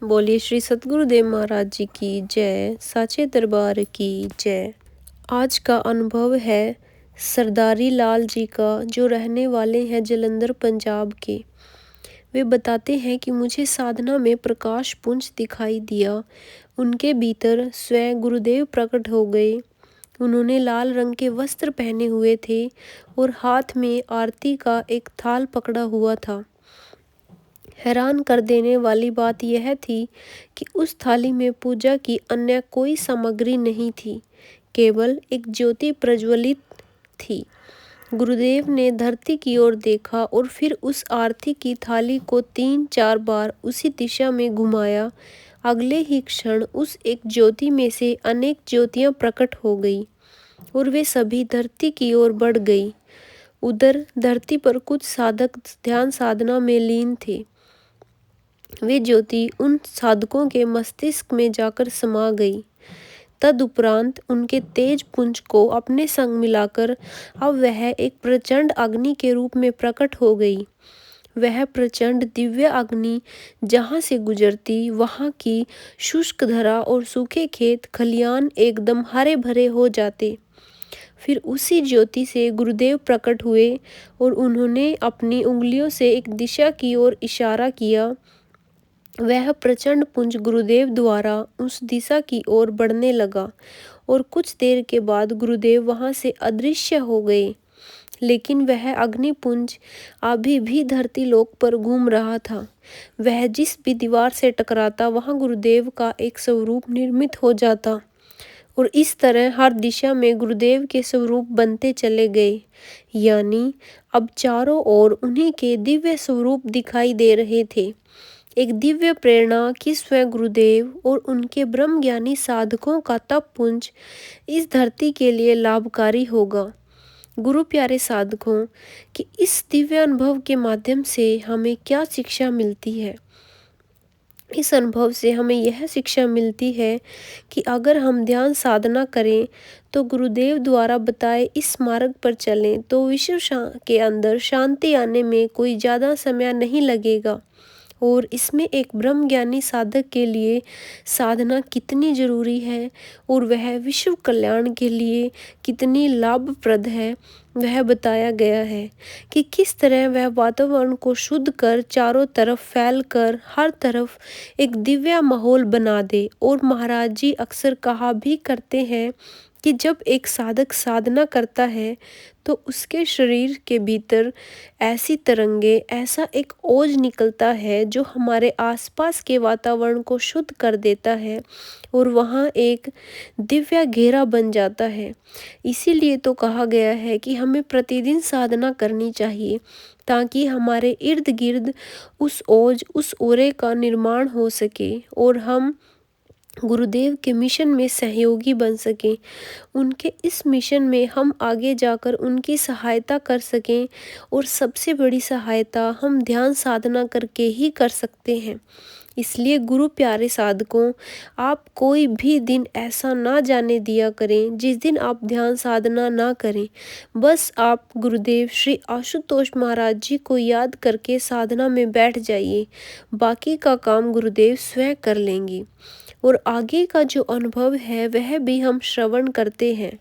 बोलिए श्री सतगुरुदेव महाराज जी की जय, साचे दरबार की जय। आज का अनुभव है सरदारी लाल जी का, जो रहने वाले हैं जलंधर पंजाब के। वे बताते हैं कि मुझे साधना में प्रकाश पुंज दिखाई दिया। उनके भीतर स्वयं गुरुदेव प्रकट हो गए। उन्होंने लाल रंग के वस्त्र पहने हुए थे और हाथ में आरती का एक थाल पकड़ा हुआ था। हैरान कर देने वाली बात यह थी कि उस थाली में पूजा की अन्य कोई सामग्री नहीं थी, केवल एक ज्योति प्रज्वलित थी। गुरुदेव ने धरती की ओर देखा और फिर उस आरती की थाली को 3-4 बार उसी दिशा में घुमाया। अगले ही क्षण उस एक ज्योति में से अनेक ज्योतियां प्रकट हो गई और वे सभी धरती की ओर बढ़ गई। उधर धरती पर कुछ साधक ध्यान साधना में लीन थे। वे ज्योति उन साधकों के मस्तिष्क में जाकर समा गई। तदुपरांत उनके तेज पुंज को अपने संग मिलाकर अब वह एक प्रचंड अग्नि के रूप में प्रकट हो गई। वह प्रचंड दिव्य अग्नि जहाँ से गुजरती, वहाँ की शुष्क धरा और सूखे खेत खलियान एकदम हरे भरे हो जाते। फिर उसी ज्योति से गुरुदेव प्रकट हुए और उन्होंने अपनी उंगलियों से एक दिशा की ओर इशारा किया। वह प्रचंड पुंज गुरुदेव द्वारा उस दिशा की ओर बढ़ने लगा और कुछ देर के बाद गुरुदेव वहां से अदृश्य हो गए। लेकिन वह अग्निपुंज अभी भी धरती लोक पर घूम रहा था। वह जिस भी दीवार से टकराता, वहां गुरुदेव का एक स्वरूप निर्मित हो जाता और इस तरह हर दिशा में गुरुदेव के स्वरूप बनते चले गए। यानी अब चारों ओर उन्हीं के दिव्य स्वरूप दिखाई दे रहे थे। एक दिव्य प्रेरणा कि स्वयं गुरुदेव और उनके ब्रह्म ज्ञानी साधकों का तप पुंज इस धरती के लिए लाभकारी होगा। गुरु प्यारे साधकों कि इस दिव्य अनुभव के माध्यम से हमें क्या शिक्षा मिलती है? इस अनुभव से हमें यह शिक्षा मिलती है कि अगर हम ध्यान साधना करें तो गुरुदेव द्वारा बताए इस मार्ग पर चलें तो विश्व के अंदर शांति आने में कोई ज़्यादा समय नहीं लगेगा। और इसमें एक ब्रह्म ज्ञानी साधक के लिए साधना कितनी जरूरी है और वह विश्व कल्याण के लिए कितनी लाभप्रद है, वह बताया गया है कि किस तरह वह वातावरण को शुद्ध कर चारों तरफ फैल कर हर तरफ एक दिव्य माहौल बना दे। और महाराज जी अक्सर कहा भी करते हैं कि जब एक साधक साधना करता है तो उसके शरीर के भीतर ऐसी तरंगे, ऐसा एक ओज निकलता है जो हमारे आसपास के वातावरण को शुद्ध कर देता है और वहाँ एक दिव्य घेरा बन जाता है। इसीलिए तो कहा गया है कि हमें प्रतिदिन साधना करनी चाहिए ताकि हमारे इर्द गिर्द उस ओज, उस ओरे का निर्माण हो सके और हम गुरुदेव के मिशन में सहयोगी बन सकें। उनके इस मिशन में हम आगे जाकर उनकी सहायता कर सकें और सबसे बड़ी सहायता हम ध्यान साधना करके ही कर सकते हैं। इसलिए गुरु प्यारे साधकों, आप कोई भी दिन ऐसा ना जाने दिया करें जिस दिन आप ध्यान साधना ना करें। बस आप गुरुदेव श्री आशुतोष महाराज जी को याद करके साधना में बैठ जाइए। बाकी का काम गुरुदेव स्वयं कर लेंगे। और आगे का जो अनुभव है वह भी हम श्रवण करते हैं।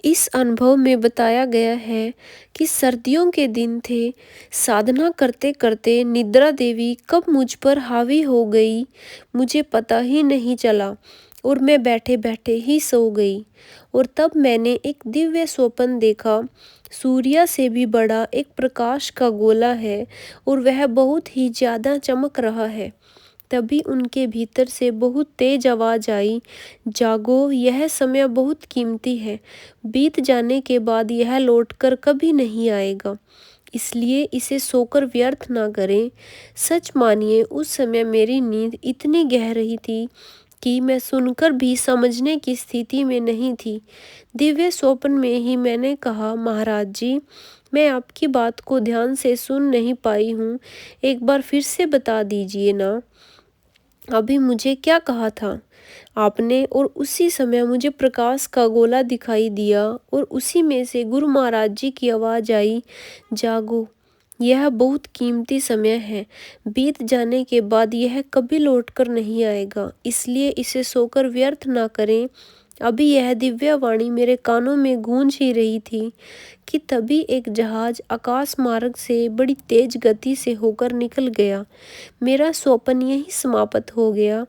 इस अनुभव में बताया गया है कि सर्दियों के दिन थे। साधना करते करते निद्रा देवी कब मुझ पर हावी हो गई मुझे पता ही नहीं चला और मैं बैठे बैठे ही सो गई। और तब मैंने एक दिव्य स्वप्न देखा। सूर्य से भी बड़ा एक प्रकाश का गोला है और वह बहुत ही ज़्यादा चमक रहा है। तभी उनके भीतर से बहुत तेज आवाज आई, जागो, यह समय बहुत कीमती है। बीत जाने के बाद यह लौटकर कभी नहीं आएगा, इसलिए इसे सोकर व्यर्थ ना करें। सच मानिए उस समय मेरी नींद इतनी गहरी थी कि मैं सुनकर भी समझने की स्थिति में नहीं थी। दिव्य स्वप्न में ही मैंने कहा, महाराज जी, मैं आपकी बात को ध्यान से सुन नहीं पाई हूँ, एक बार फिर से बता दीजिए ना, अभी मुझे क्या कहा था आपने? और उसी समय मुझे प्रकाश का गोला दिखाई दिया और उसी में से गुरु महाराज जी की आवाज़ आई, जागो, यह बहुत कीमती समय है। बीत जाने के बाद यह कभी लौटकर नहीं आएगा, इसलिए इसे सोकर व्यर्थ ना करें। अभी यह दिव्य वाणी मेरे कानों में गूंज ही रही थी कि तभी एक जहाज आकाश मार्ग से बड़ी तेज गति से होकर निकल गया। मेरा स्वप्न यही समाप्त हो गया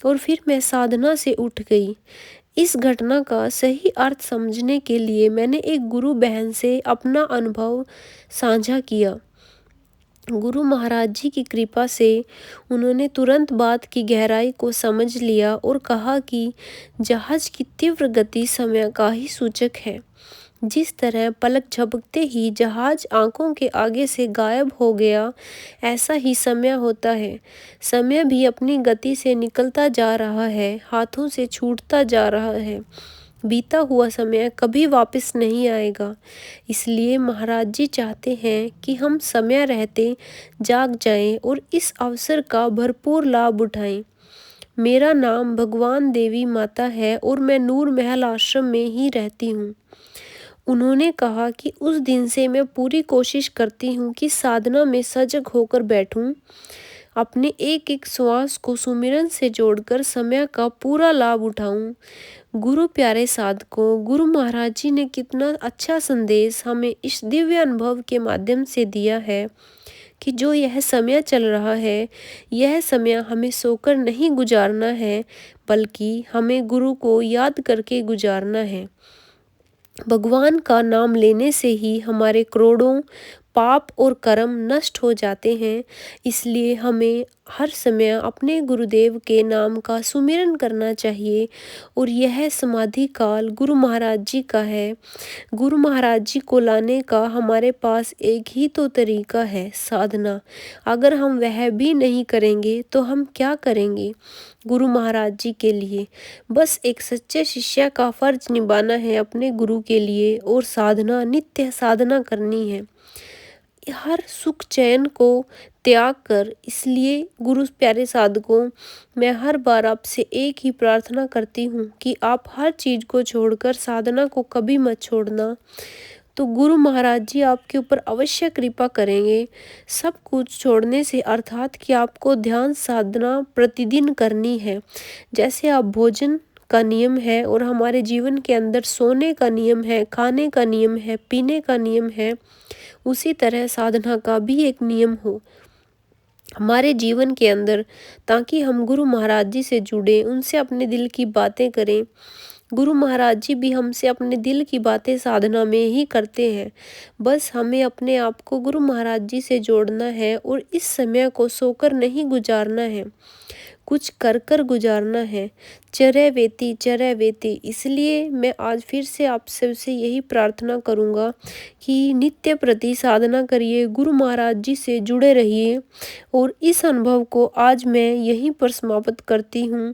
और फिर मैं साधना से उठ गई। इस घटना का सही अर्थ समझने के लिए मैंने एक गुरु बहन से अपना अनुभव साझा किया। गुरु महाराज जी की कृपा से उन्होंने तुरंत बात की गहराई को समझ लिया और कहा कि जहाज की तीव्र गति समय का ही सूचक है। जिस तरह पलक झपकते ही जहाज आंखों के आगे से गायब हो गया, ऐसा ही समय होता है। समय भी अपनी गति से निकलता जा रहा है, हाथों से छूटता जा रहा है। बीता हुआ समय कभी वापस नहीं आएगा। इसलिए महाराज जी चाहते हैं कि हम समय रहते जाग जाएं और इस अवसर का भरपूर लाभ उठाएं। मेरा नाम भगवान देवी माता है और मैं नूर महल आश्रम में ही रहती हूँ। उन्होंने कहा कि उस दिन से मैं पूरी कोशिश करती हूँ कि साधना में सजग होकर बैठूं, अपने एक एक श्वास को सुमिरन से जोड़कर समय का पूरा लाभ उठाऊं। गुरु प्यारे साधकों, गुरु महाराज जी ने कितना अच्छा संदेश हमें इस दिव्य अनुभव के माध्यम से दिया है कि जो यह समय चल रहा है, यह समय हमें सोकर नहीं गुजारना है, बल्कि हमें गुरु को याद करके गुजारना है। भगवान का नाम लेने से ही हमारे करोड़ों पाप और कर्म नष्ट हो जाते हैं। इसलिए हमें हर समय अपने गुरुदेव के नाम का सुमिरन करना चाहिए और यह समाधि काल गुरु महाराज जी का है। गुरु महाराज जी को लाने का हमारे पास एक ही तो तरीका है, साधना। अगर हम वह भी नहीं करेंगे तो हम क्या करेंगे? गुरु महाराज जी के लिए बस एक सच्चे शिष्य का फर्ज निभाना है अपने गुरु के लिए, और साधना, नित्य साधना करनी है, हर सुख चैन को त्याग कर। इसलिए गुरु प्यारे साधकों, मैं हर बार आपसे एक ही प्रार्थना करती हूँ कि आप हर चीज़ को छोड़कर साधना को कभी मत छोड़ना। तो गुरु महाराज जी आपके ऊपर अवश्य कृपा करेंगे। सब कुछ छोड़ने से अर्थात कि आपको ध्यान साधना प्रतिदिन करनी है। जैसे आप भोजन का नियम है और हमारे जीवन के अंदर सोने का नियम है, खाने का नियम है, पीने का नियम है, उसी तरह साधना का भी एक नियम हो हमारे जीवन के अंदर, ताकि हम गुरु महाराज जी से जुड़े, उनसे अपने दिल की बातें करें। गुरु महाराज जी भी हमसे अपने दिल की बातें साधना में ही करते हैं। बस हमें अपने आप को गुरु महाराज जी से जोड़ना है और इस समय को सोकर नहीं गुजारना है, कुछ कर कर गुजारना है। चरय वेति चरय वेति। इसलिए मैं आज फिर से आप सबसे यही प्रार्थना करूँगा कि नित्य प्रति साधना करिए, गुरु महाराज जी से जुड़े रहिए। और इस अनुभव को आज मैं यहीं पर समाप्त करती हूँ।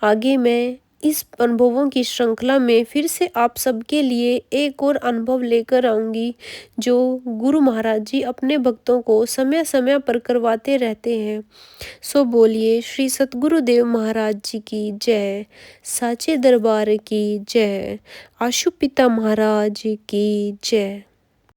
आगे मैं इस अनुभवों की श्रृंखला में फिर से आप सबके लिए एक और अनुभव लेकर आऊँगी, जो गुरु महाराज जी अपने भक्तों को समय समय पर करवाते रहते हैं। सो बोलिए श्री सतगुरुदेव महाराज जी की जय, साचे दरबार की जय, आशु पिता महाराज की जय।